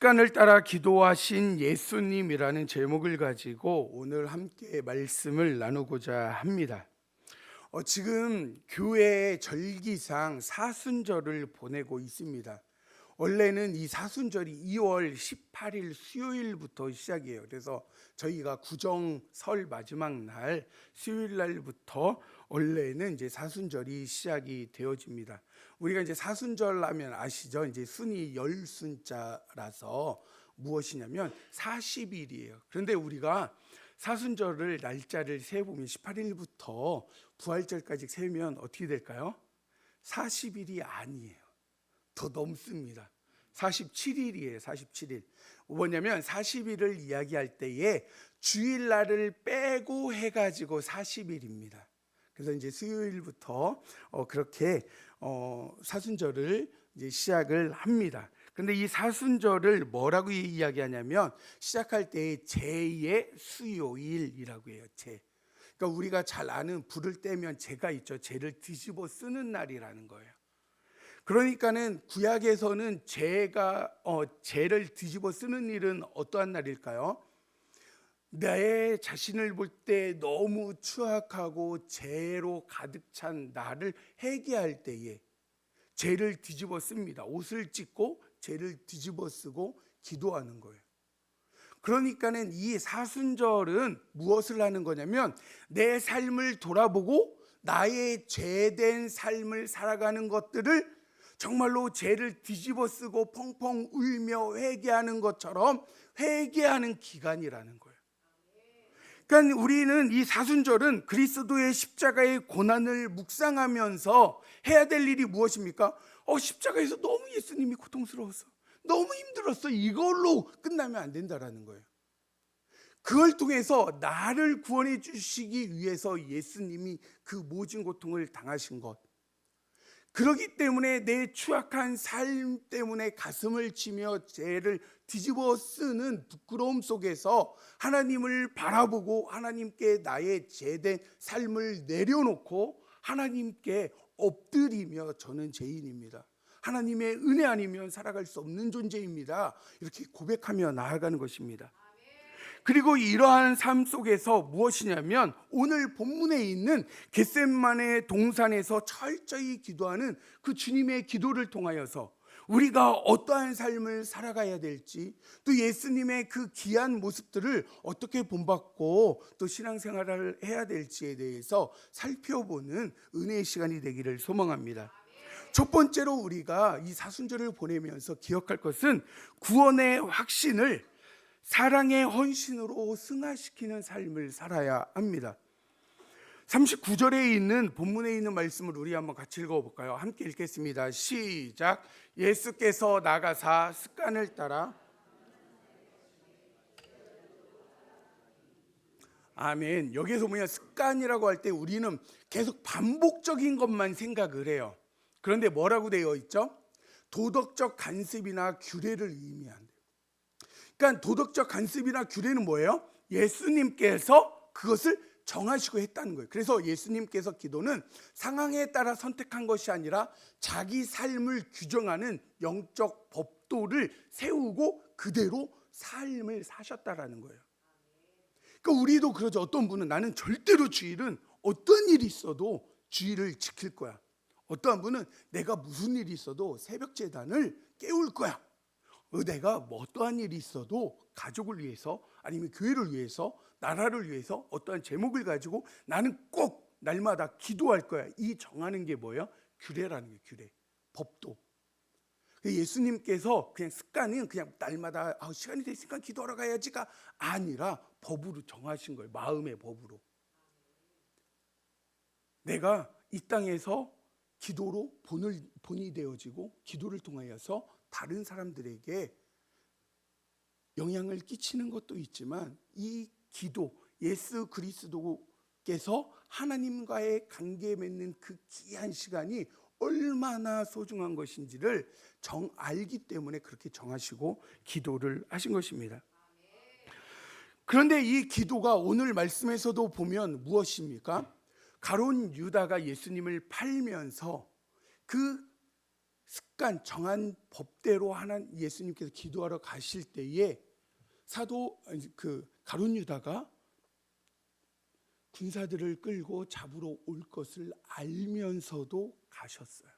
습관을 따라 기도하신 예수님이라는 제목을 가지고 오늘 함께 말씀을 나누고자 합니다. 지금 교회 절기상 사순절을 보내고 있습니다. 원래는 이 사순절이 2월 18일 수요일부터 시작이에요. 그래서 저희가 구정 설 마지막 날 수요일 날부터 원래는 이제 사순절이 시작이 되어집니다. 우리가 이제 사순절 하면 아시죠? 이제 순이 열순자라서 무엇이냐면 40일이에요. 그런데 우리가 사순절을 날짜를 세보면 18일부터 부활절까지 세면 어떻게 될까요? 40일이 아니에요. 더 넘습니다. 47일이에요. 47일. 뭐냐면 40일을 이야기할 때에 주일날을 빼고 해가지고 40일입니다. 그래서 이제 수요일부터 그렇게 사순절을 이제 시작을 합니다. 그런데 이 사순절을 뭐라고 이야기하냐면 시작할 때에 제의 수요일이라고 해요. 제. 그러니까 우리가 잘 아는 불을 떼면 제가 있죠. 제를 뒤집어 쓰는 날이라는 거예요. 그러니까는 구약에서는 죄를 뒤집어 쓰는 일은 어떠한 날일까요? 내 자신을 볼 때 너무 추악하고 죄로 가득 찬 나를 회개할 때에 죄를 뒤집어 씁니다. 옷을 찢고 죄를 뒤집어 쓰고 기도하는 거예요. 그러니까는 이 사순절은 무엇을 하는 거냐면 내 삶을 돌아보고 나의 죄된 삶을 살아가는 것들을 정말로 죄를 뒤집어 쓰고 펑펑 울며 회개하는 것처럼 회개하는 기간이라는 거예요. 그러니까 우리는 이 사순절은 그리스도의 십자가의 고난을 묵상하면서 해야 될 일이 무엇입니까? 십자가에서 너무 예수님이 고통스러웠어, 너무 힘들었어, 이걸로 끝나면 안 된다라는 거예요. 그걸 통해서 나를 구원해 주시기 위해서 예수님이 그 모진 고통을 당하신 것, 그렇기 때문에 내 추악한 삶 때문에 가슴을 치며 죄를 뒤집어 쓰는 부끄러움 속에서 하나님을 바라보고 하나님께 나의 죄된 삶을 내려놓고 하나님께 엎드리며 저는 죄인입니다, 하나님의 은혜 아니면 살아갈 수 없는 존재입니다, 이렇게 고백하며 나아가는 것입니다. 그리고 이러한 삶 속에서 무엇이냐면 오늘 본문에 있는 겟세마네 동산에서 철저히 기도하는 그 주님의 기도를 통하여서 우리가 어떠한 삶을 살아가야 될지, 또 예수님의 그 귀한 모습들을 어떻게 본받고 또 신앙생활을 해야 될지에 대해서 살펴보는 은혜의 시간이 되기를 소망합니다. 첫 번째로 우리가 이 사순절을 보내면서 기억할 것은 구원의 확신을 사랑의 헌신으로 승화시키는 삶을 살아야 합니다. 39절에 있는 본문에 있는 말씀을 우리 한번 같이 읽어볼까요? 함께 읽겠습니다. 시작. 예수께서 나가사 습관을 따라. 아멘. 여기서 뭐냐, 습관이라고 할 때 우리는 계속 반복적인 것만 생각을 해요. 그런데 뭐라고 되어 있죠? 도덕적 간섭이나 규례를 의미한대요. 그러니까 도덕적 간섭이나 규례는 뭐예요? 예수님께서 그것을 정하시고 했다는 거예요. 그래서 예수님께서 기도는 상황에 따라 선택한 것이 아니라 자기 삶을 규정하는 영적 법도를 세우고 그대로 삶을 사셨다라는 거예요. 그러니까 우리도 그러죠. 어떤 분은 나는 절대로 주일은 어떤 일이 있어도 주일을 지킬 거야. 어떠한 분은 내가 무슨 일이 있어도 새벽 제단을 깨울 거야. 내가 뭐 어떠한 일이 있어도 가족을 위해서 아니면 교회를 위해서 나라를 위해서 어떠한 제목을 가지고 나는 꼭 날마다 기도할 거야. 이 정하는 게 뭐예요? 규례라는 게 규례, 법도. 예수님께서 그냥 습관은 그냥 날마다 시간이 됐으니까 기도하러 가야지가 아니라 법으로 정하신 거예요. 마음의 법으로. 내가 이 땅에서 기도로 본이 되어지고 기도를 통하여서 다른 사람들에게 영향을 끼치는 것도 있지만 이 기도, 예수 그리스도께서 하나님과의 관계 맺는 그 귀한 시간이 얼마나 소중한 것인지를 알기 때문에 그렇게 정하시고 기도를 하신 것입니다. 그런데 이 기도가 오늘 말씀에서도 보면 무엇입니까? 가룟 유다가 예수님을 팔면서 그 습관 정한 법대로 예수님께서 기도하러 가실 때에 사도 가룟 유다가 군사들을 끌고 잡으러 올 것을 알면서도 가셨어요.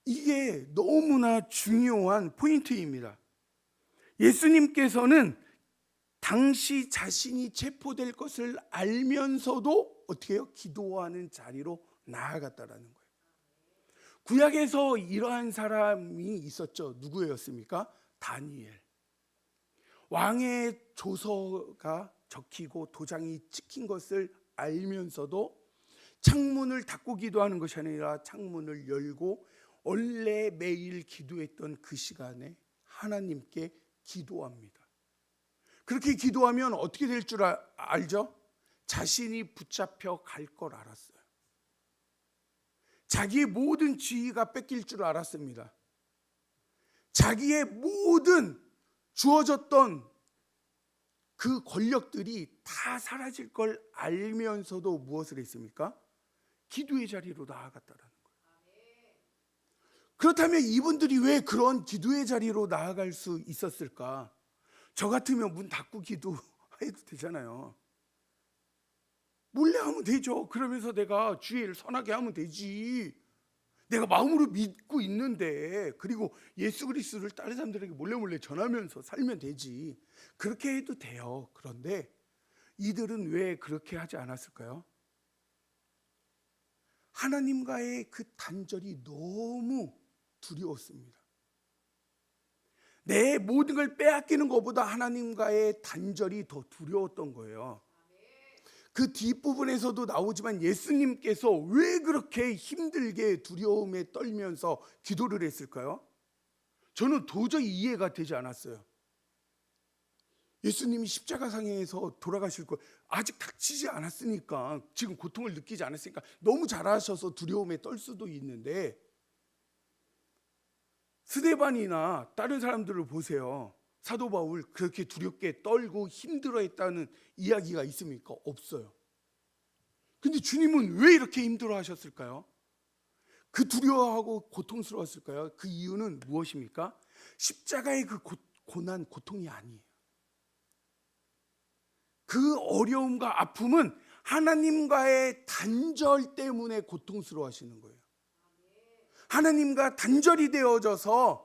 이게 너무나 중요한 포인트입니다. 예수님께서는 당시 자신이 체포될 것을 알면서도 어떻게 해요? 기도하는 자리로 나아갔다라는 거예요. 구약에서 이러한 사람이 있었죠. 누구였습니까? 다니엘. 왕의 조서가 적히고 도장이 찍힌 것을 알면서도 창문을 닫고 기도하는 것이 아니라 창문을 열고 원래 매일 기도했던 그 시간에 하나님께 기도합니다. 그렇게 기도하면 어떻게 될 줄 알죠? 자신이 붙잡혀 갈 걸 알았어요. 자기의 모든 지위가 뺏길 줄 알았습니다. 자기의 모든 주어졌던 그 권력들이 다 사라질 걸 알면서도 무엇을 했습니까? 기도의 자리로 나아갔다라는 거예요. 그렇다면 이분들이 왜 그런 기도의 자리로 나아갈 수 있었을까? 저 같으면 문 닫고 기도해도 되잖아요. 몰래 하면 되죠. 그러면서 내가 주의를 선하게 하면 되지. 내가 마음으로 믿고 있는데, 그리고 예수 그리스도를 다른 사람들에게 몰래 전하면서 살면 되지. 그렇게 해도 돼요. 그런데 이들은 왜 그렇게 하지 않았을까요? 하나님과의 그 단절이 너무 두려웠습니다. 내 모든 걸 빼앗기는 것보다 하나님과의 단절이 더 두려웠던 거예요. 그 뒷부분에서도 나오지만 예수님께서 왜 그렇게 힘들게 두려움에 떨면서 기도를 했을까요? 저는 도저히 이해가 되지 않았어요. 예수님이 십자가상에서 돌아가실 거 아직 닥치지 않았으니까, 지금 고통을 느끼지 않았으니까 너무 잘하셔서 두려움에 떨 수도 있는데, 스데반이나 다른 사람들을 보세요. 사도 바울 그렇게 두렵게 떨고 힘들어했다는 이야기가 있습니까? 없어요. 근데 주님은 왜 이렇게 힘들어하셨을까요? 그 두려워하고 고통스러웠을까요? 그 이유는 무엇입니까? 십자가의 그 고난, 고통이 아니에요. 그 어려움과 아픔은 하나님과의 단절 때문에 고통스러워하시는 거예요. 하나님과 단절이 되어져서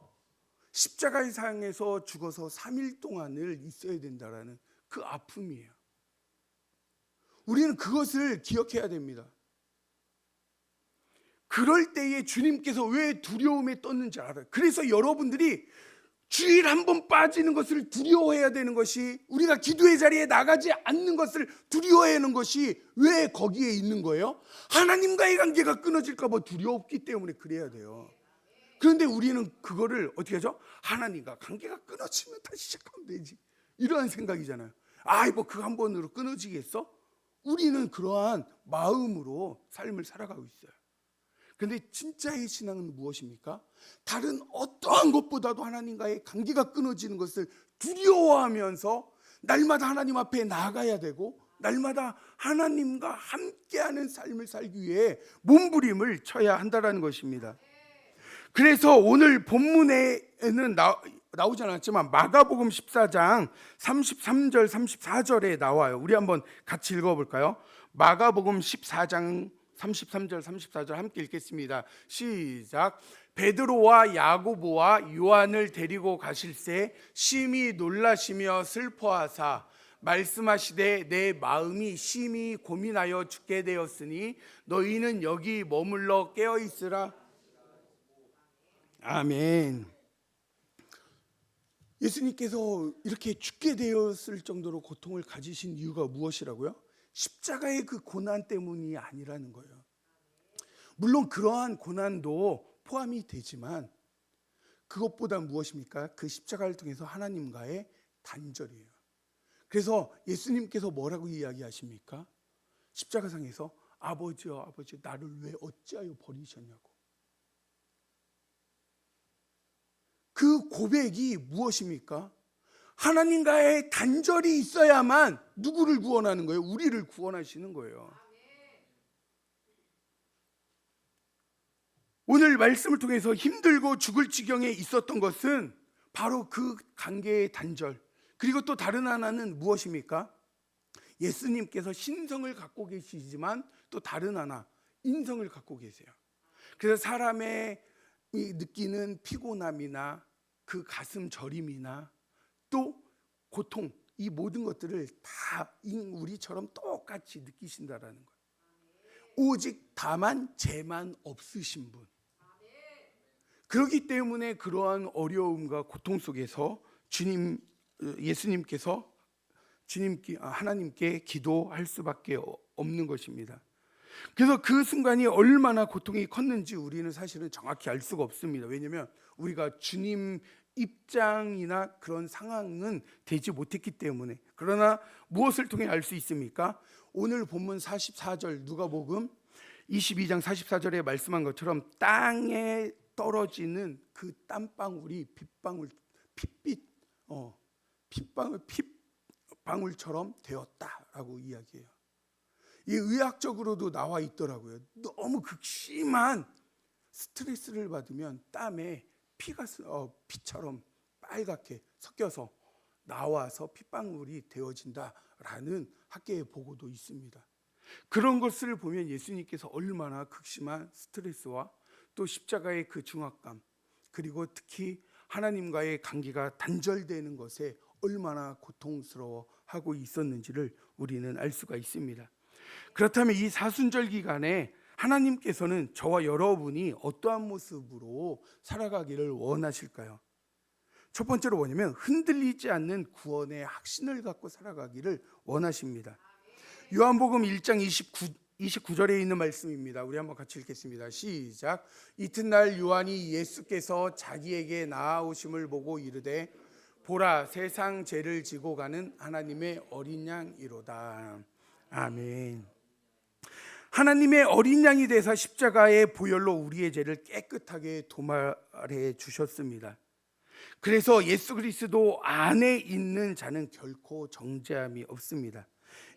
십자가의 상에서 죽어서 3일 동안을 있어야 된다라는 그 아픔이에요. 우리는 그것을 기억해야 됩니다. 그럴 때에 주님께서 왜 두려움에 떴는지 알아요. 그래서 여러분들이 주일 한 번 빠지는 것을 두려워해야 되는 것이, 우리가 기도의 자리에 나가지 않는 것을 두려워하는 것이 왜 거기에 있는 거예요? 하나님과의 관계가 끊어질까 봐 두려웠기 때문에 그래야 돼요. 그런데 우리는 그거를 어떻게 하죠? 하나님과 관계가 끊어지면 다시 시작하면 되지, 이러한 생각이잖아요. 뭐 그거 한 번으로 끊어지겠어? 우리는 그러한 마음으로 삶을 살아가고 있어요. 그런데 진짜의 신앙은 무엇입니까? 다른 어떠한 것보다도 하나님과의 관계가 끊어지는 것을 두려워하면서 날마다 하나님 앞에 나아가야 되고, 날마다 하나님과 함께하는 삶을 살기 위해 몸부림을 쳐야 한다는 것입니다. 그래서 오늘 본문에는 나오지 않았지만 마가복음 14장 33절 34절에 나와요. 우리 한번 같이 읽어볼까요? 마가복음 14장 33절 34절 함께 읽겠습니다. 시작. 베드로와 야고보와 요한을 데리고 가실새 심히 놀라시며 슬퍼하사 말씀하시되 내 마음이 심히 고민하여 죽게 되었으니 너희는 여기 머물러 깨어 있으라. 아멘. 예수님께서 이렇게 죽게 되었을 정도로 고통을 가지신 이유가 무엇이라고요? 십자가의 그 고난 때문이 아니라는 거예요. 물론 그러한 고난도 포함이 되지만 그것보다 무엇입니까? 그 십자가를 통해서 하나님과의 단절이에요. 그래서 예수님께서 뭐라고 이야기하십니까? 십자가상에서 아버지여 아버지 나를 왜 어찌하여 버리셨냐고. 그 고백이 무엇입니까? 하나님과의 단절이 있어야만 누구를 구원하는 거예요? 우리를 구원하시는 거예요. 오늘 말씀을 통해서 힘들고 죽을 지경에 있었던 것은 바로 그 관계의 단절, 그리고 또 다른 하나는 무엇입니까? 예수님께서 신성을 갖고 계시지만 또 다른 하나 인성을 갖고 계세요. 그래서 사람의 느끼는 피곤함이나 그 가슴 저림이나 또 고통, 이 모든 것들을 다 우리처럼 똑같이 느끼신다라는 거예요. 오직 다만 죄만 없으신 분. 그렇기 때문에 그러한 어려움과 고통 속에서 예수님께서 하나님께 기도할 수밖에 없는 것입니다. 그래서 그 순간이 얼마나 고통이 컸는지 우리는 사실은 정확히 알 수가 없습니다. 왜냐하면 우리가 주님 입장이나 그런 상황은 되지 못했기 때문에. 그러나 무엇을 통해 알 수 있습니까? 오늘 본문 44절 누가복음 22장 44절에 말씀한 것처럼 땅에 떨어지는 그 땀방울이 핏방울처럼 되었다라고 이야기해요. 이 의학적으로도 나와 있더라고요. 너무 극심한 스트레스를 받으면 땀에 피처럼 빨갛게 섞여서 나와서 핏방울이 되어진다라는 학계의 보고도 있습니다. 그런 것을 보면 예수님께서 얼마나 극심한 스트레스와 또 십자가의 그 중압감, 그리고 특히 하나님과의 관계가 단절되는 것에 얼마나 고통스러워하고 있었는지를 우리는 알 수가 있습니다. 그렇다면 이 사순절 기간에 하나님께서는 저와 여러분이 어떠한 모습으로 살아가기를 원하실까요? 첫 번째로 뭐냐면 흔들리지 않는 구원의 확신을 갖고 살아가기를 원하십니다. 요한복음 1장 29절에 있는 말씀입니다. 우리 한번 같이 읽겠습니다. 시작. 이튿날 요한이 예수께서 자기에게 나아오심을 보고 이르되 보라, 세상 죄를 지고 가는 하나님의 어린 양이로다. 아멘. 하나님의 어린 양이 되사 십자가의 보혈로 우리의 죄를 깨끗하게 도말해 주셨습니다. 그래서 예수 그리스도 안에 있는 자는 결코 정죄함이 없습니다.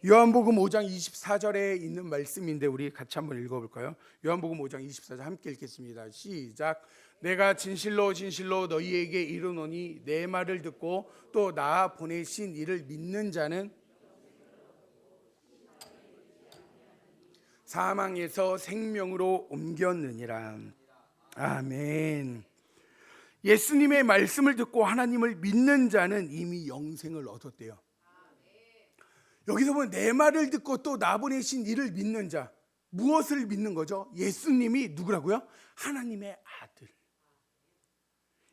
요한복음 5장 24절에 있는 말씀인데 우리 같이 한번 읽어볼까요? 요한복음 5장 24절 함께 읽겠습니다. 시작. 내가 진실로 진실로 너희에게 이르노니 내 말을 듣고 또 나 보내신 이를 믿는 자는 사망에서 생명으로 옮겼느니라. 아멘. 예수님의 말씀을 듣고 하나님을 믿는 자는 이미 영생을 얻었대요. 여기서 보면 내 말을 듣고 또 나 보내신 이를 믿는 자, 무엇을 믿는 거죠? 예수님이 누구라고요? 하나님의 아들.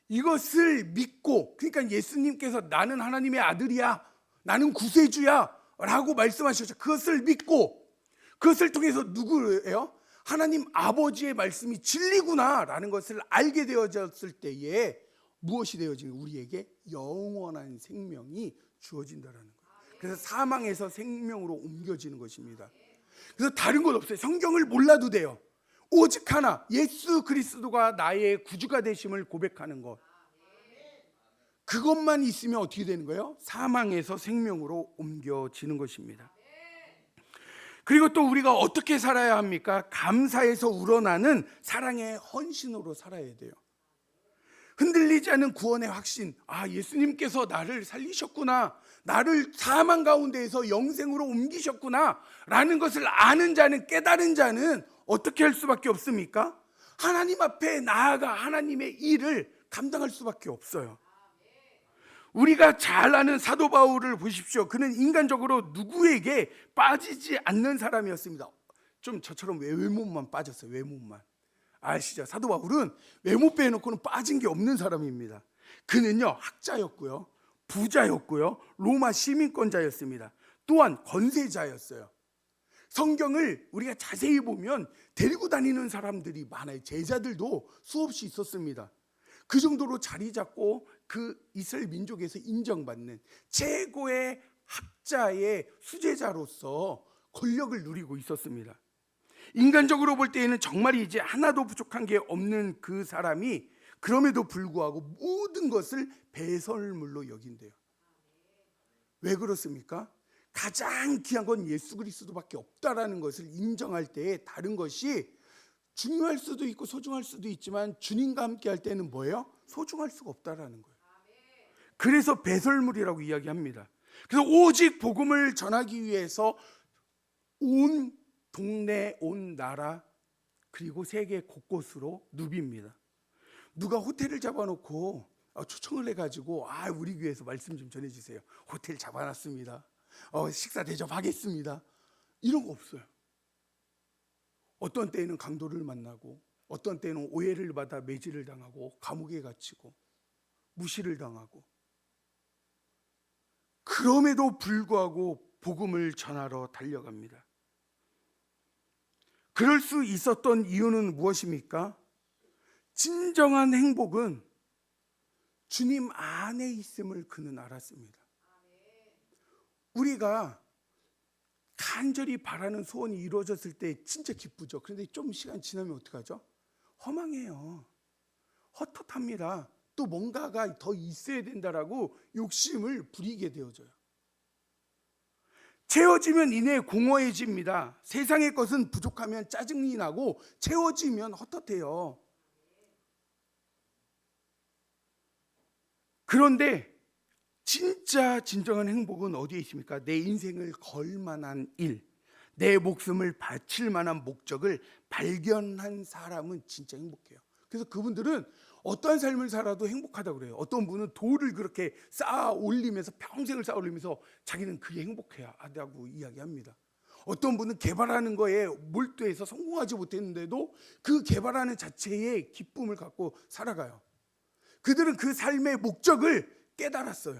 이것을 믿고, 그러니까 예수님께서 나는 하나님의 아들이야, 나는 구세주야 라고 말씀하셨죠. 그것을 믿고 그것을 통해서 누구예요? 하나님 아버지의 말씀이 진리구나 라는 것을 알게 되어졌을 때에 무엇이 되어지는, 우리에게 영원한 생명이 주어진다라는 거예요. 그래서 사망에서 생명으로 옮겨지는 것입니다. 그래서 다른 것 없어요. 성경을 몰라도 돼요. 오직 하나, 예수 그리스도가 나의 구주가 되심을 고백하는 것, 그것만 있으면 어떻게 되는 거예요? 사망에서 생명으로 옮겨지는 것입니다. 그리고 또 우리가 어떻게 살아야 합니까? 감사에서 우러나는 사랑의 헌신으로 살아야 돼요. 흔들리지 않는 구원의 확신, 예수님께서 나를 살리셨구나, 나를 사망 가운데에서 영생으로 옮기셨구나 라는 것을 아는 자는, 깨달은 자는 어떻게 할 수밖에 없습니까? 하나님 앞에 나아가 하나님의 일을 감당할 수밖에 없어요. 우리가 잘 아는 사도 바울을 보십시오. 그는 인간적으로 누구에게 빠지지 않는 사람이었습니다. 좀 저처럼 외모만 빠졌어요. 외모만. 아시죠? 사도 바울은 외모 빼놓고는 빠진 게 없는 사람입니다. 그는요, 학자였고요, 부자였고요, 로마 시민권자였습니다. 또한 권세자였어요. 성경을 우리가 자세히 보면 데리고 다니는 사람들이 많아요. 제자들도 수없이 있었습니다. 그 정도로 자리 잡고 그 이스라엘 민족에서 인정받는 최고의 학자의 수제자로서 권력을 누리고 있었습니다. 인간적으로 볼 때에는 정말 이제 하나도 부족한 게 없는 그 사람이 그럼에도 불구하고 모든 것을 배설물로 여긴대요. 왜 그렇습니까? 가장 귀한 건 예수 그리스도밖에 없다라는 것을 인정할 때에 다른 것이 중요할 수도 있고 소중할 수도 있지만 주님과 함께 할 때는 뭐예요? 소중할 수가 없다라는 거예요. 그래서 배설물이라고 이야기합니다. 그래서 오직 복음을 전하기 위해서 온 동네, 온 나라, 그리고 세계 곳곳으로 누빕니다. 누가 호텔을 잡아놓고 초청을 해가지고 우리 교회에서 말씀 좀 전해주세요. 호텔 잡아놨습니다. 식사 대접하겠습니다. 이런 거 없어요. 어떤 때에는 강도를 만나고, 어떤 때는 오해를 받아 매질을 당하고, 감옥에 갇히고, 무시를 당하고, 그럼에도 불구하고 복음을 전하러 달려갑니다. 그럴 수 있었던 이유는 무엇입니까? 진정한 행복은 주님 안에 있음을 그는 알았습니다. 우리가 간절히 바라는 소원이 이루어졌을 때 진짜 기쁘죠. 그런데 좀 시간 지나면 어떡하죠? 허망해요. 헛헛합니다. 또 뭔가가 더 있어야 된다라고 욕심을 부리게 되어져요. 채워지면 이내 공허해집니다. 세상의 것은 부족하면 짜증이 나고 채워지면 헛헛해요. 그런데 진짜 진정한 행복은 어디에 있습니까? 내 인생을 걸 만한 일, 내 목숨을 바칠 만한 목적을 발견한 사람은 진짜 행복해요. 그래서 그분들은 어떠한 삶을 살아도 행복하다고 그래요. 어떤 분은 돌을 그렇게 쌓아 올리면서 평생을 쌓아 올리면서 자기는 그게 행복해야 하다고 이야기합니다. 어떤 분은 개발하는 거에 몰두해서 성공하지 못했는데도 그 개발하는 자체에 기쁨을 갖고 살아가요. 그들은 그 삶의 목적을 깨달았어요.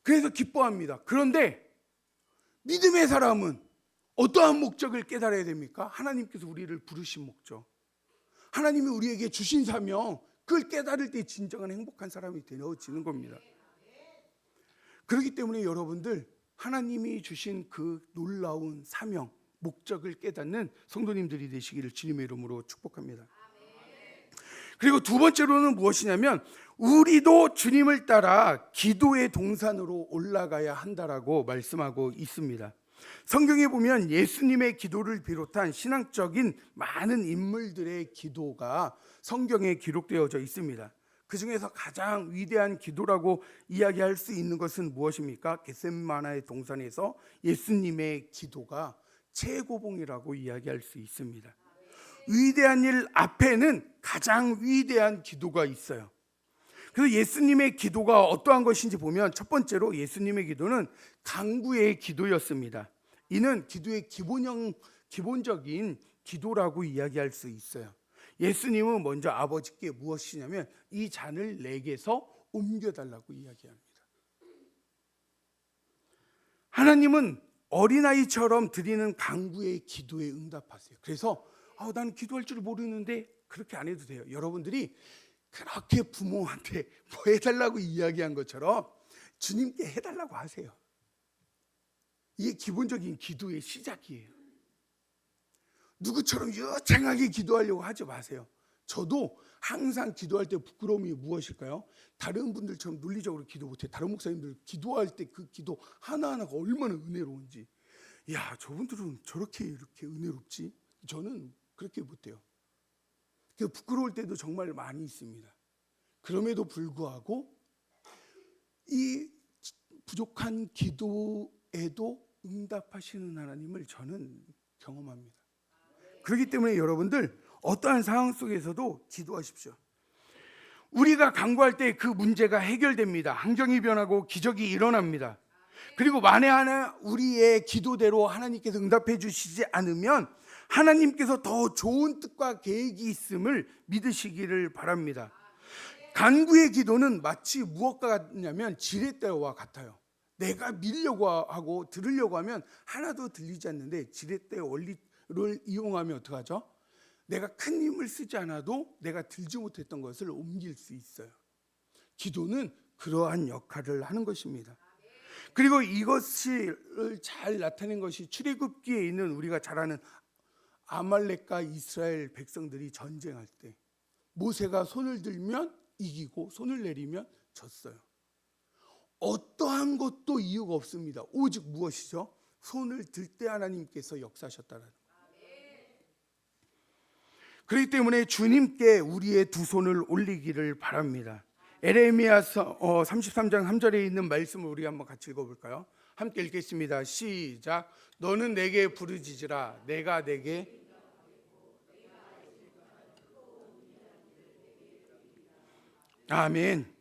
그래서 기뻐합니다. 그런데 믿음의 사람은 어떠한 목적을 깨달아야 됩니까? 하나님께서 우리를 부르신 목적, 하나님이 우리에게 주신 사명, 그걸 깨달을 때 진정한 행복한 사람이 되어지는 겁니다. 그렇기 때문에 여러분들, 하나님이 주신 그 놀라운 사명, 목적을 깨닫는 성도님들이 되시기를 주님의 이름으로 축복합니다. 그리고 두 번째로는 무엇이냐면, 우리도 주님을 따라 기도의 동산으로 올라가야 한다라고 말씀하고 있습니다. 성경에 보면 예수님의 기도를 비롯한 신앙적인 많은 인물들의 기도가 성경에 기록되어져 있습니다. 그 중에서 가장 위대한 기도라고 이야기할 수 있는 것은 무엇입니까? 겟세마나의 동산에서 예수님의 기도가 최고봉이라고 이야기할 수 있습니다. 위대한 일 앞에는 가장 위대한 기도가 있어요. 그래서 예수님의 기도가 어떠한 것인지 보면, 첫 번째로 예수님의 기도는 간구의 기도였습니다. 이는 기도의 기본적인 기도라고 이야기할 수 있어요. 예수님은 먼저 아버지께 무엇이냐면 이 잔을 내게서 옮겨달라고 이야기합니다. 하나님은 어린아이처럼 드리는 간구의 기도에 응답하세요. 그래서 나는 기도할 줄 모르는데, 그렇게 안 해도 돼요. 여러분들이 그렇게 부모한테 뭐 해달라고 이야기한 것처럼 주님께 해달라고 하세요. 이게 기본적인 기도의 시작이에요. 누구처럼 유창하게 기도하려고 하지 마세요. 저도 항상 기도할 때 부끄러움이 무엇일까요? 다른 분들처럼 논리적으로 기도 못해. 다른 목사님들 기도할 때 그 기도 하나하나가 얼마나 은혜로운지. 야, 저분들은 저렇게 이렇게 은혜롭지? 저는 그렇게 못해요. 부끄러울 때도 정말 많이 있습니다. 그럼에도 불구하고 이 부족한 기도에도 응답하시는 하나님을 저는 경험합니다. 그렇기 때문에 여러분들, 어떠한 상황 속에서도 기도하십시오. 우리가 간구할 때 그 문제가 해결됩니다. 환경이 변하고 기적이 일어납니다. 그리고 만에 하나 우리의 기도대로 하나님께서 응답해 주시지 않으면 하나님께서 더 좋은 뜻과 계획이 있음을 믿으시기를 바랍니다. 간구의 기도는 마치 무엇과 같냐면 지렛대와 같아요. 내가 밀려고 하고 들으려고 하면 하나도 들리지 않는데, 지렛대의 원리를 이용하면 어떡하죠? 내가 큰 힘을 쓰지 않아도 내가 들지 못했던 것을 옮길 수 있어요. 기도는 그러한 역할을 하는 것입니다. 그리고 이것을 잘 나타낸 것이 출애굽기에 있는 우리가 잘 아는 아말렉과 이스라엘 백성들이 전쟁할 때 모세가 손을 들면 이기고 손을 내리면 졌어요. 어떠한 것도 이유가 없습니다. 오직 무엇이죠? 손을 들 때 하나님께서 역사하셨다는 거예요. 그렇기 때문에 주님께 우리의 두 손을 올리기를 바랍니다. 에레미야서 33장 3절에 있는 말씀을 우리 한번 같이 읽어볼까요? 함께 읽겠습니다. 시작. 너는 내게 부르짖으라. 내가 내게. 아멘.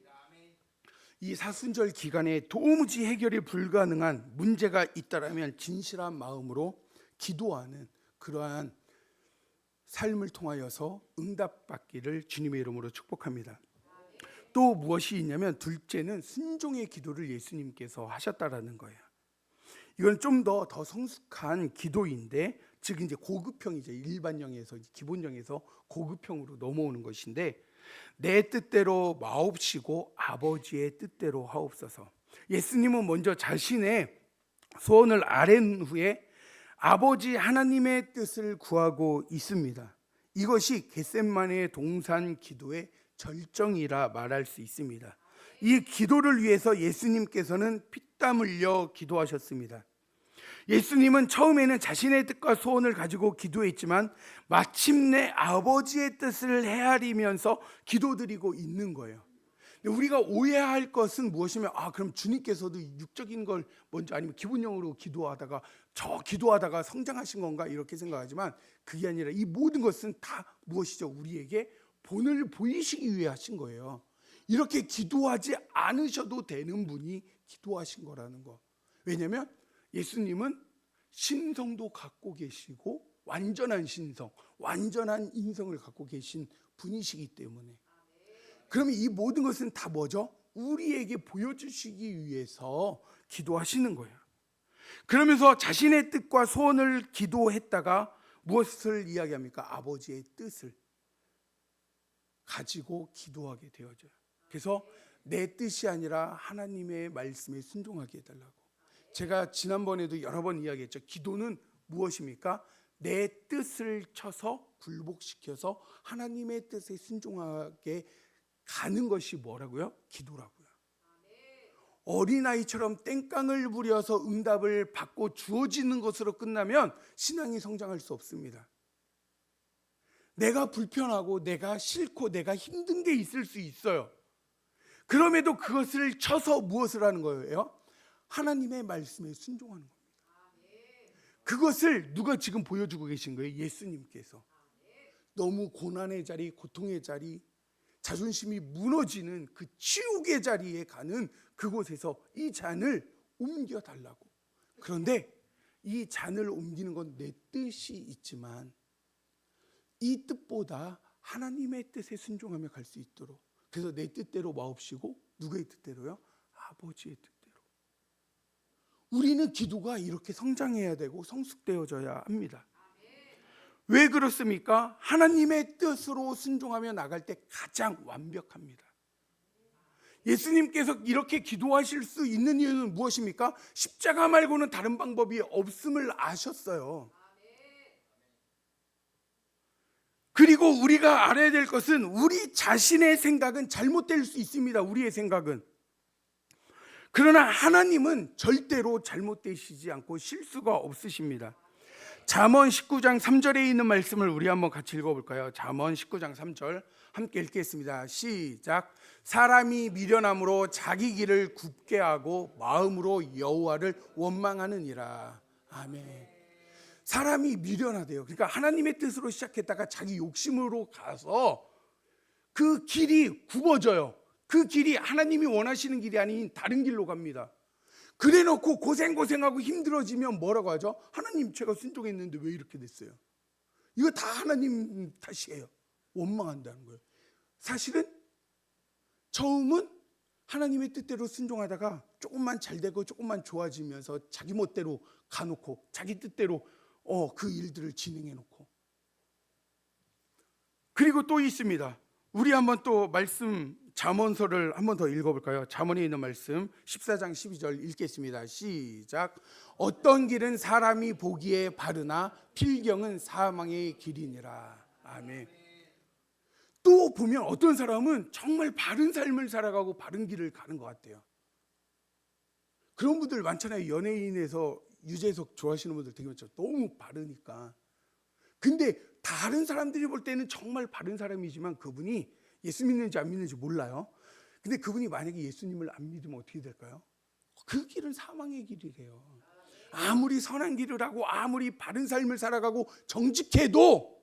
이 사순절 기간에 도무지 해결이 불가능한 문제가 있다라면 진실한 마음으로 기도하는 그러한 삶을 통하여서 응답받기를 주님의 이름으로 축복합니다. 또 무엇이 있냐면 둘째는 순종의 기도를 예수님께서 하셨다라는 거예요. 이건 좀 더 성숙한 기도인데, 즉 이제 고급형이죠. 일반형에서 기본형에서 고급형으로 넘어오는 것인데, 내 뜻대로 마옵시고 아버지의 뜻대로 하옵소서. 예수님은 먼저 자신의 소원을 아랜 후에 아버지 하나님의 뜻을 구하고 있습니다. 이것이 겟세마네 동산 기도의 절정이라 말할 수 있습니다. 이 기도를 위해서 예수님께서는 피땀 흘려 기도하셨습니다. 예수님은 처음에는 자신의 뜻과 소원을 가지고 기도했지만 마침내 아버지의 뜻을 헤아리면서 기도드리고 있는 거예요. 우리가 오해할 것은 무엇이면 그럼 주님께서도 육적인 걸 먼저 아니면 기본형으로 기도하다가 성장하신 건가 이렇게 생각하지만 그게 아니라 이 모든 것은 다 무엇이죠? 우리에게 본을 보이시기 위해 하신 거예요. 이렇게 기도하지 않으셔도 되는 분이 기도하신 거라는 거. 왜냐하면 예수님은 신성도 갖고 계시고 완전한 신성, 완전한 인성을 갖고 계신 분이시기 때문에. 그러면 이 모든 것은 다 뭐죠? 우리에게 보여주시기 위해서 기도하시는 거예요. 그러면서 자신의 뜻과 소원을 기도했다가 무엇을 이야기합니까? 아버지의 뜻을 가지고 기도하게 되어져요. 그래서 내 뜻이 아니라 하나님의 말씀에 순종하게 해달라고. 제가 지난번에도 여러 번 이야기했죠. 기도는 무엇입니까? 내 뜻을 쳐서 굴복시켜서 하나님의 뜻에 순종하게 가는 것이 뭐라고요? 기도라고요. 어린아이처럼 땡깡을 부려서 응답을 받고 주어지는 것으로 끝나면 신앙이 성장할 수 없습니다. 내가 불편하고 내가 싫고 내가 힘든 게 있을 수 있어요. 그럼에도 그것을 쳐서 무엇을 하는 거예요? 하나님의 말씀에 순종하는 겁니다. 그것을 누가 지금 보여주고 계신 거예요? 예수님께서. 너무 고난의 자리, 고통의 자리, 자존심이 무너지는 그 치욕의 자리에 가는 그곳에서 이 잔을 옮겨달라고. 그런데 이 잔을 옮기는 건 내 뜻이 있지만 이 뜻보다 하나님의 뜻에 순종하며 갈 수 있도록. 그래서 내 뜻대로 마옵시고 누구의 뜻대로요? 아버지의 뜻대로. 우리는 기도가 이렇게 성장해야 되고 성숙되어져야 합니다. 왜 그렇습니까? 하나님의 뜻으로 순종하며 나갈 때 가장 완벽합니다. 예수님께서 이렇게 기도하실 수 있는 이유는 무엇입니까? 십자가 말고는 다른 방법이 없음을 아셨어요. 그리고 우리가 알아야 될 것은 우리 자신의 생각은 잘못될 수 있습니다. 우리의 생각은. 그러나 하나님은 절대로 잘못되시지 않고 실수가 없으십니다. 잠언 19장 3절에 있는 말씀을 우리 한번 같이 읽어볼까요? 잠언 19장 3절 함께 읽겠습니다. 시작. 사람이 미련함으로 자기 길을 굽게 하고 마음으로 여호와를 원망하느니라. 아멘. 사람이 미련하대요. 그러니까 하나님의 뜻으로 시작했다가 자기 욕심으로 가서 그 길이 굽어져요. 그 길이 하나님이 원하시는 길이 아닌 다른 길로 갑니다. 그래놓고 고생하고 힘들어지면 뭐라고 하죠? 하나님, 제가 순종했는데 왜 이렇게 됐어요? 이거 다 하나님 탓이에요. 원망한다는 거예요. 사실은 처음은 하나님의 뜻대로 순종하다가 조금만 잘 되고 조금만 좋아지면서 자기 멋대로 가놓고 자기 뜻대로 그 일들을 진행해 놓고. 그리고 또 있습니다. 우리 한번 또 말씀 잠언서를 한번 더 읽어볼까요? 잠언에 있는 말씀 14장 12절 읽겠습니다. 시작. 어떤 길은 사람이 보기에 바르나 필경은 사망의 길이니라. 아멘. 또 보면 어떤 사람은 정말 바른 삶을 살아가고 바른 길을 가는 것 같아요. 그런 분들 많잖아요. 연예인에서 유재석 좋아하시는 분들 되게 많죠. 너무 바르니까. 근데 다른 사람들이 볼 때는 정말 바른 사람이지만 그분이 예수 믿는지 안 믿는지 몰라요. 근데 그분이 만약에 예수님을 안 믿으면 어떻게 될까요? 그 길은 사망의 길이래요. 아무리 선한 길을 하고 아무리 바른 삶을 살아가고 정직해도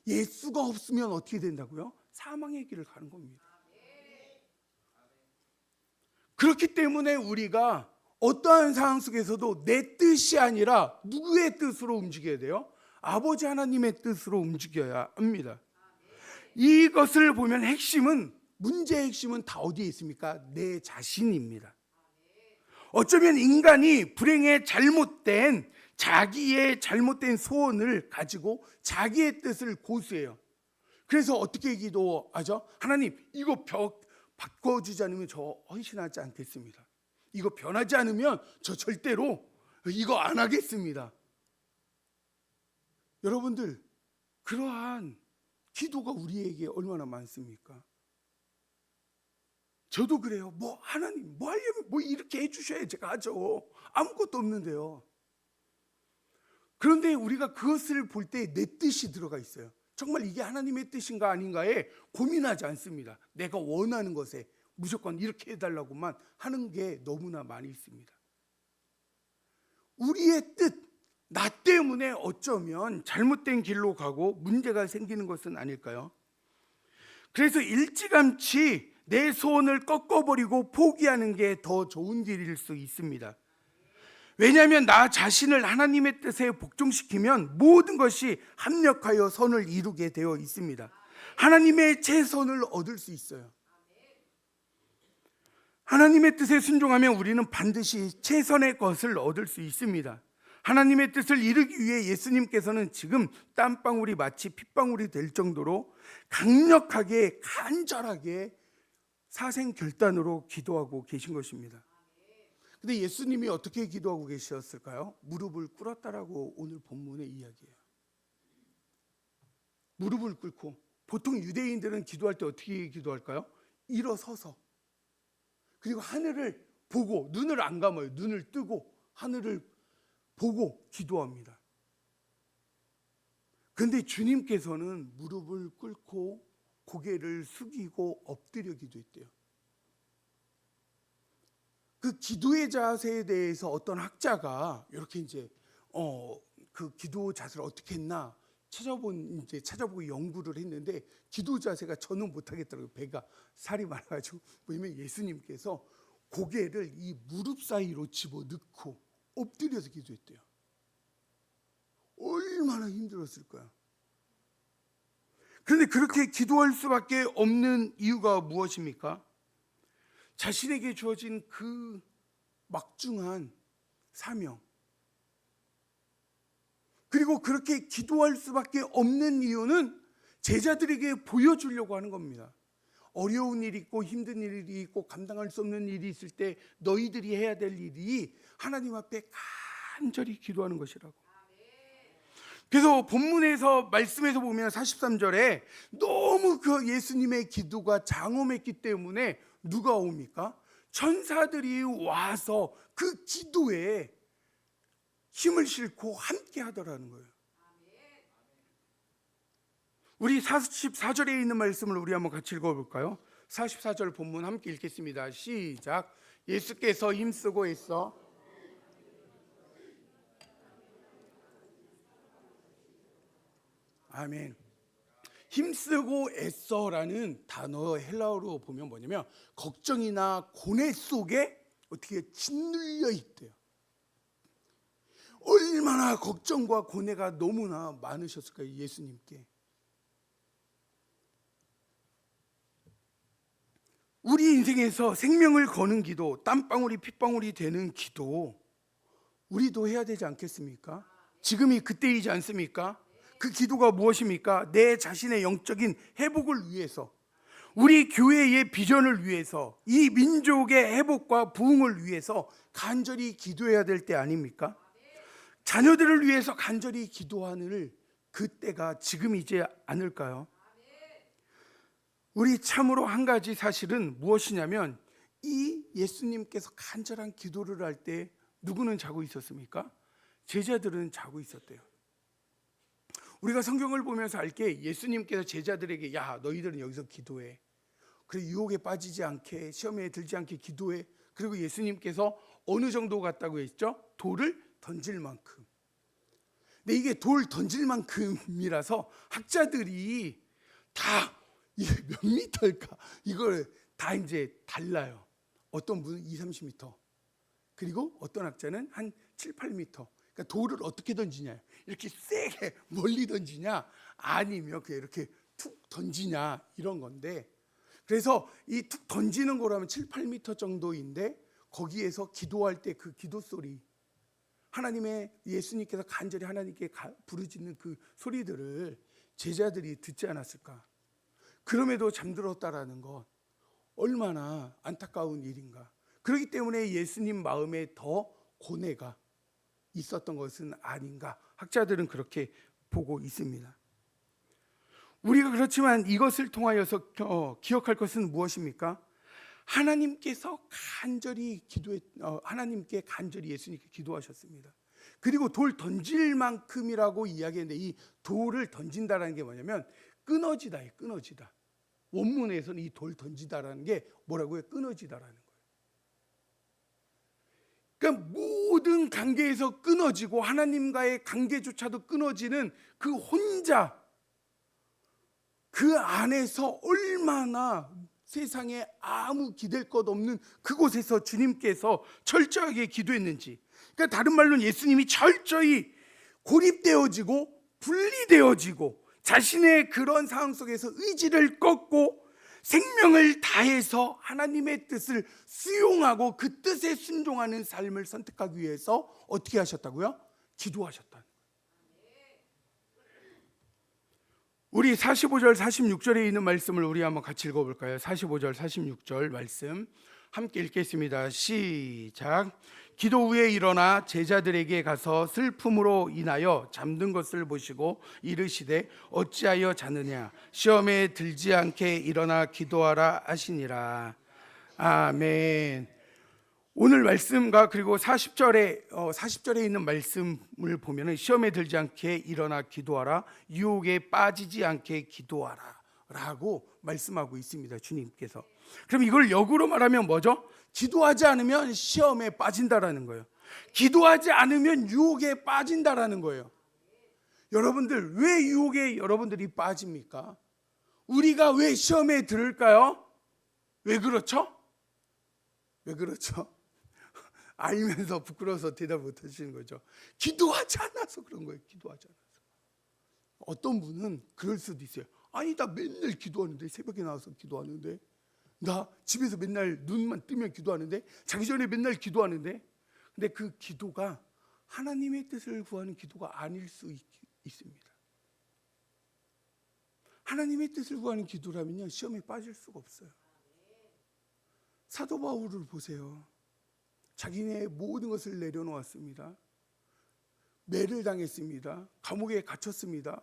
예수가 없으면 어떻게 된다고요? 사망의 길을 가는 겁니다. 그렇기 때문에 우리가 어떠한 상황 속에서도 내 뜻이 아니라 누구의 뜻으로 움직여야 돼요? 아버지 하나님의 뜻으로 움직여야 합니다. 이것을 보면 문제의 핵심은 다 어디에 있습니까? 내 자신입니다. 어쩌면 인간이 자기의 잘못된 소원을 가지고 자기의 뜻을 고수해요. 그래서 어떻게 기도하죠? 하나님, 이거 바꿔주지 않으면 저 헌신하지 않겠습니다. 이거 변하지 않으면 저 절대로 이거 안 하겠습니다. 여러분들, 그러한 기도가 우리에게 얼마나 많습니까? 저도 그래요. 하나님 뭐 하려면 이렇게 해주셔야 제가 하죠. 아무것도 없는데요. 그런데 우리가 그것을 볼 때 내 뜻이 들어가 있어요. 정말 이게 하나님의 뜻인가 아닌가에 고민하지 않습니다. 내가 원하는 것에 무조건 이렇게 해달라고만 하는 게 너무나 많이 있습니다. 우리의 뜻, 나 때문에 어쩌면 잘못된 길로 가고 문제가 생기는 것은 아닐까요? 그래서 일찌감치 내 소원을 꺾어버리고 포기하는 게 더 좋은 길일 수 있습니다. 왜냐하면 나 자신을 하나님의 뜻에 복종시키면 모든 것이 합력하여 선을 이루게 되어 있습니다. 하나님의 최선을 얻을 수 있어요. 하나님의 뜻에 순종하면 우리는 반드시 최선의 것을 얻을 수 있습니다. 하나님의 뜻을 이루기 위해 예수님께서는 지금 땀방울이 마치 핏방울이 될 정도로 강력하게 간절하게 사생결단으로 기도하고 계신 것입니다. 근데 예수님이 어떻게 기도하고 계셨을까요? 무릎을 꿇었다라고 오늘 본문의 이야기예요. 무릎을 꿇고, 보통 유대인들은 기도할 때 어떻게 기도할까요? 일어서서, 그리고 하늘을 보고, 눈을 안 감아요. 눈을 뜨고 하늘을 보고 기도합니다. 그런데 주님께서는 무릎을 꿇고 고개를 숙이고 엎드려 기도했대요. 그 기도의 자세에 대해서 어떤 학자가 이렇게 그 기도 자세를 어떻게 했나 찾아보고 연구를 했는데, 기도 자세가 저는 못하겠더라고요. 배가 살이 많아가지고. 왜냐면 예수님께서 고개를 이 무릎 사이로 집어넣고 엎드려서 기도했대요. 얼마나 힘들었을까요? 그런데 그렇게 기도할 수밖에 없는 이유가 무엇입니까? 자신에게 주어진 그 막중한 사명, 그리고 그렇게 기도할 수밖에 없는 이유는 제자들에게 보여주려고 하는 겁니다. 어려운 일이 있고 힘든 일이 있고 감당할 수 없는 일이 있을 때 너희들이 해야 될 일이 하나님 앞에 간절히 기도하는 것이라고. 그래서 본문에서 말씀에서 보면 43절에 너무 그 예수님의 기도가 장엄했기 때문에 누가 옵니까? 천사들이 와서 그 기도에 힘을 싣고 함께 하더라는 거예요. 우리 44절에 있는 말씀을 우리 한번 같이 읽어볼까요? 44절 본문 함께 읽겠습니다. 시작. 예수께서 힘쓰고 있어 아멘. 힘쓰고 애써라는 단어 헬라어로 보면 뭐냐면 걱정이나 고뇌 속에 어떻게 짓눌려 있대요. 얼마나 걱정과 고뇌가 너무나 많으셨을까요? 예수님께. 우리 인생에서 생명을 거는 기도, 땀방울이 핏방울이 되는 기도, 우리도 해야 되지 않겠습니까? 지금이 그때이지 않습니까? 그 기도가 무엇입니까? 내 자신의 영적인 회복을 위해서, 우리 교회의 비전을 위해서, 이 민족의 회복과 부흥을 위해서 간절히 기도해야 될 때 아닙니까? 자녀들을 위해서 간절히 기도하는 그때가 지금이지 않을까요? 우리 참으로 한 가지 사실은 무엇이냐면, 이 예수님께서 간절한 기도를 할 때 누구는 자고 있었습니까? 제자들은 자고 있었대요. 우리가 성경을 보면서 알게 예수님께서 제자들에게 야 너희들은 여기서 기도해. 그래 유혹에 빠지지 않게 시험에 들지 않게 기도해. 그리고 예수님께서 어느 정도 갔다고 했죠? 돌을 던질 만큼. 근데 이게 돌 던질 만큼이라서 학자들이 다 몇 미터일까? 이걸 다 이제 달라요. 어떤 분은 2, 30m. 그리고 어떤 학자는 한 7, 8m. 그러니까 돌을 어떻게 던지냐? 이렇게 세게 멀리 던지냐? 아니면 그냥 이렇게 툭 던지냐? 이런 건데 그래서 이 툭 던지는 거라면 7, 8m 정도인데 거기에서 기도할 때 그 기도 소리 하나님의 예수님께서 간절히 하나님께 부르짖는 그 소리들을 제자들이 듣지 않았을까? 그럼에도 잠들었다라는 것 얼마나 안타까운 일인가. 그렇기 때문에 예수님 마음에 더 고뇌가 있었던 것은 아닌가. 학자들은 그렇게 보고 있습니다. 우리가 그렇지만 이것을 통하여서 기억할 것은 무엇입니까? 하나님께서 간절히 하나님께 간절히 예수님께 기도하셨습니다. 그리고 돌 던질 만큼이라고 이야기했는데 이 돌을 던진다라는 게 뭐냐면 끊어지다예요. 끊어지다. 원문에서는 이 돌 던지다라는 게 뭐라고요? 끊어지다라는 거예요. 그러니까 모든 관계에서 끊어지고 하나님과의 관계조차도 끊어지는 그 혼자 그 안에서 얼마나 세상에 아무 기댈 것 없는 그곳에서 주님께서 철저하게 기도했는지. 그러니까 다른 말로는 예수님이 철저히 고립되어지고 분리되어지고 자신의 그런 상황 속에서 의지를 꺾고 생명을 다해서 하나님의 뜻을 수용하고 그 뜻에 순종하는 삶을 선택하기 위해서 어떻게 하셨다고요? 기도하셨다는 거예요. 우리 45절 46절에 있는 말씀을 우리 한번 같이 읽어볼까요? 45절 46절 말씀 함께 읽겠습니다. 시작. 기도 후에 일어나 제자들에게 가서 슬픔으로 인하여 잠든 것을 보시고 이르시되 어찌하여 자느냐 시험에 들지 않게 일어나 기도하라 하시니라. 아멘. 오늘 말씀과 그리고 40절에 있는 말씀을 보면은 시험에 들지 않게 일어나 기도하라, 유혹에 빠지지 않게 기도하라 라고 말씀하고 있습니다. 주님께서. 그럼 이걸 역으로 말하면 뭐죠? 기도하지 않으면 시험에 빠진다라는 거예요. 기도하지 않으면 유혹에 빠진다라는 거예요. 여러분들 왜 유혹에 여러분들이 빠집니까? 우리가 왜 시험에 들을까요? 왜 그렇죠? 왜 그렇죠? 알면서 부끄러워서 대답 못 하시는 거죠. 기도하지 않아서 그런 거예요. 기도하지 않아서. 어떤 분은 그럴 수도 있어요. 아니 나 맨날 기도하는데, 새벽에 나와서 기도하는데, 나 집에서 맨날 눈만 뜨면 기도하는데, 자기 전에 맨날 기도하는데, 근데 그 기도가 하나님의 뜻을 구하는 기도가 아닐 수 있습니다. 하나님의 뜻을 구하는 기도라면요 시험에 빠질 수가 없어요. 사도 바울을 보세요. 자기네 모든 것을 내려놓았습니다. 매를 당했습니다. 감옥에 갇혔습니다.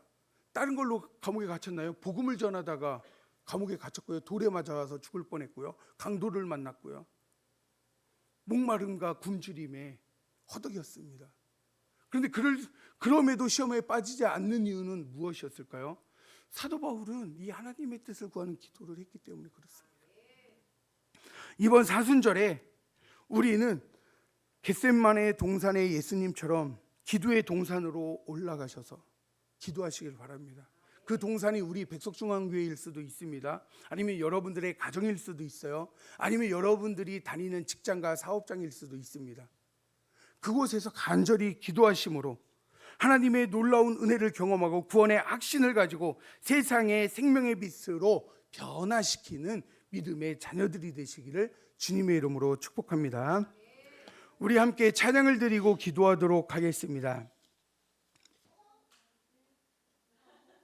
다른 걸로 감옥에 갇혔나요? 복음을 전하다가 감옥에 갇혔고요. 돌에 맞아서 죽을 뻔했고요. 강도를 만났고요. 목마름과 굶주림에 허덕였습니다. 그런데 그럼에도 시험에 빠지지 않는 이유는 무엇이었을까요? 사도 바울은 이 하나님의 뜻을 구하는 기도를 했기 때문에 그렇습니다. 이번 사순절에 우리는 겟세마네 동산의 예수님처럼 기도의 동산으로 올라가셔서 기도하시길 바랍니다. 그 동산이 우리 백석중앙교회일 수도 있습니다. 아니면 여러분들의 가정일 수도 있어요. 아니면 여러분들이 다니는 직장과 사업장일 수도 있습니다. 그곳에서 간절히 기도하심으로 하나님의 놀라운 은혜를 경험하고 구원의 확신을 가지고 세상의 생명의 빛으로 변화시키는 믿음의 자녀들이 되시기를 주님의 이름으로 축복합니다. 우리 함께 찬양을 드리고 기도하도록 하겠습니다.